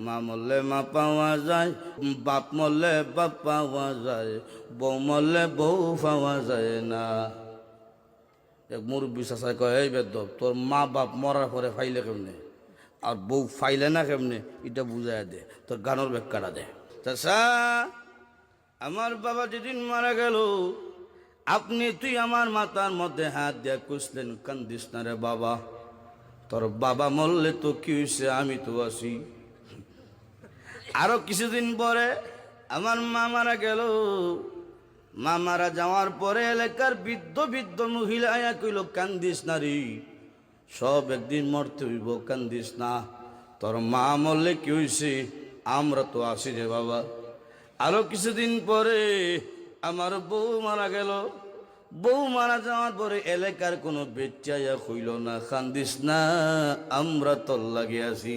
মা মরলে মা পাওয়া যায়, বাপ মরলে বাপ পাওয়া যায়, বউ মরলে বউ পাওয়া যায় না। এক মুরব্বী চাচাই কয়, এই বেদব, তোর মা বাপ মরার পরে ফাইলে কেমনে আর বউ ফাইলে না কেমনে, এটা বুঝাই দে, তোর গানোর ব্যাখ্যাটা দে। চাচা, আমার বাবা যেদিন মারা গেল, তুই আমার মাথার মধ্যে হাত দিয়ে কুসলেন, কান্দিস না রে বাবা, তোর বাবা মরলে তো কি হয়েছে, আমি তো আছি। আরো কিছুদিন পরে আমার মা মারা গেল। মা মারা যাওয়ার পরে এলাকার বৃদ্ধ বৃদ্ধ মহিলা আয়া কইল, কান্দিস না রে, সব একদিন মরতে হইব, কান্দিস না, তোর মা মরলে কি হয়েছে, আমরা তো আছি রে বাবা। আরো কিছুদিন পরে আমার বউ মারা গেল। বউ মারা যাওয়ার পরে এলাকার কোনো বেচ্চাইয়া কইল না, কান্দিস না, আমরা তোর লাগে আছি।